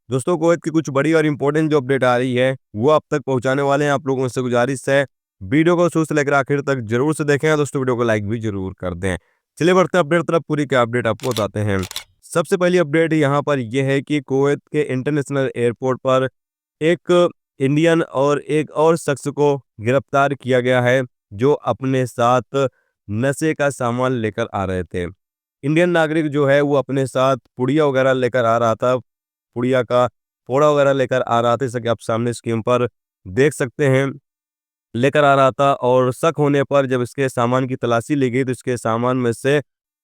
दोस्तों कुवैत की कुछ बड़ी और इम्पोर्टेंट जो अपडेट आ रही है वो आप तक पहुंचाने वाले हैं। आप लोगों से गुजारिश है वीडियो को शुरू से लेकर आखिर तक जरूर से देखें। दोस्तों वीडियो को लाइक भी जरूर कर दें। चलिए बढ़ते हैं अपडेट तरफ। पूरी क्या अपडेट आपको बताते हैं। सबसे पहली अपडेट यहाँ पर यह है कि कुवैत के इंटरनेशनल एयरपोर्ट पर एक इंडियन और एक और शख्स को गिरफ्तार किया गया है जो अपने साथ नशे का सामान लेकर आ रहे थे। इंडियन नागरिक जो है वो अपने साथ पुड़िया वगैरह लेकर आ रहा था। पुड़िया का फोड़ा वगैरह लेकर आ रहा था, जैसा कि आप सामने स्क्रीन पर देख सकते हैं। लेकर आ रहा था और शक होने पर जब इसके सामान की तलाशी ली गई तो इसके सामान में से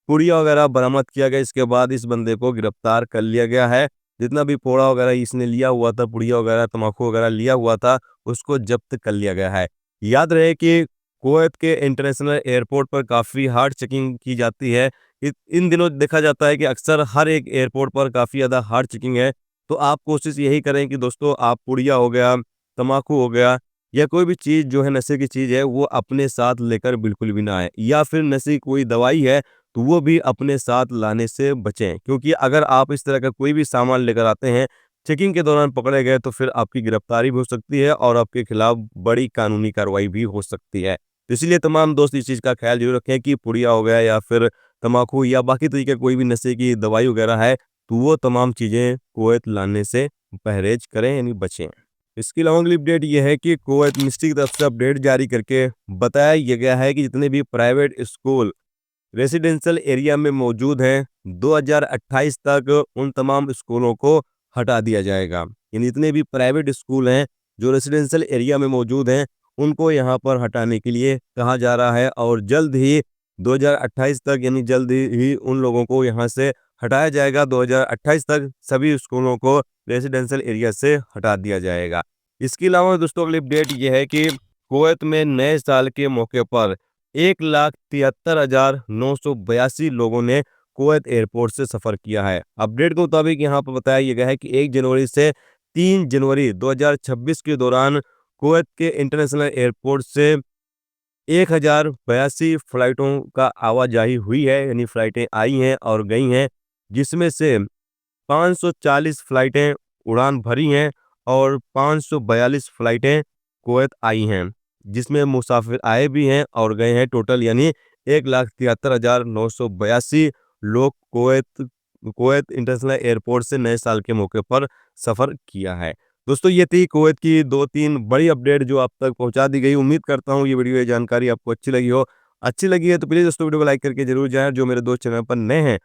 पुड़िया वगैरह बरामद किया गया। इसके बाद इस बंदे को गिरफ्तार कर लिया गया है। जितना भी फोड़ा वगैरह इसने लिया हुआ था, पुड़िया वगैरह तम्बाकू वगैरह लिया हुआ था, उसको जब्त कर लिया गया है। याद रहे कि कुवैत के इंटरनेशनल एयरपोर्ट पर काफ़ी हार्ड चेकिंग की जाती है। इन दिनों देखा जाता है कि अक्सर हर एक एयरपोर्ट पर काफ़ी ज़्यादा हार्ड चेकिंग है। तो आप कोशिश यही करें कि दोस्तों आप पुड़िया हो गया, तम्बाकू हो गया या कोई भी चीज़ जो है नशे की चीज़ है वो अपने साथ लेकर बिल्कुल भी ना आए, या फिर नशे की कोई दवाई है तो वो भी अपने साथ लाने से बचें। क्योंकि अगर आप इस तरह का कोई भी सामान लेकर आते हैं, चेकिंग के दौरान पकड़े गए तो फिर आपकी गिरफ्तारी भी हो सकती है और आपके खिलाफ बड़ी कानूनी कार्रवाई भी हो सकती है। तो इसलिए तमाम दोस्त इस चीज़ का ख्याल जरूर रखें कि पुड़िया हो गया या फिर तम्बाकू या बाकी तरीके कोई भी नशे की दवाई वगैरह है तो वो तमाम चीज़ें कुवैत लाने से परहेज करें, यानी बचें। इसके अलावा अगली अपडेट ये है कि कुवैत मिनिस्ट्री की तरफ से अपडेट जारी करके बताया यह गया है कि जितने भी प्राइवेट स्कूल रेसिडेंशियल एरिया में मौजूद हैं 2028 तक उन तमाम स्कूलों को हटा दिया जाएगा। यानी जितने भी प्राइवेट स्कूल हैं जो रेसिडेंशियल एरिया में मौजूद हैं उनको यहाँ पर हटाने के लिए कहा जा रहा है और जल्द ही 2028 तक, यानी जल्द ही उन लोगों को यहाँ से हटाया जाएगा। 2028 तक सभी स्कूलों को रेसिडेंशियल एरिया से हटा दिया जाएगा। इसके अलावा दोस्तों अगली अपडेट ये है कि कुवैत में नए साल के मौके पर 1,73,982 लोगों ने कुवैत एयरपोर्ट से सफर किया है। अपडेट के मुताबिक यहाँ पर बताया गया है कि 1 जनवरी से 3 जनवरी 2026 के दौरान कुवैत के इंटरनेशनल एयरपोर्ट से 1,082 फ्लाइटों का आवाजाही हुई है, यानी फ्लाइटें आई हैं और गई हैं, जिसमें से 540 फ्लाइटें उड़ान भरी हैं और 542 फ्लाइटें कुवैत आई हैं, जिसमें मुसाफिर आए भी हैं और गए हैं। टोटल यानी 1,73,982 लोग कुवैत कुवैत इंटरनेशनल एयरपोर्ट से नए साल के मौके पर सफ़र किया है। दोस्तों ये थी कुवैत की 2-3 बड़ी अपडेट जो आप तक पहुंचा दी गई। उम्मीद करता हूँ ये वीडियो, ये जानकारी आपको अच्छी लगी हो। अच्छी लगी है तो प्लीज़ दोस्तों वीडियो को लाइक करके जरूर जाएं। जो मेरे दोस्त चैनल पर नए हैं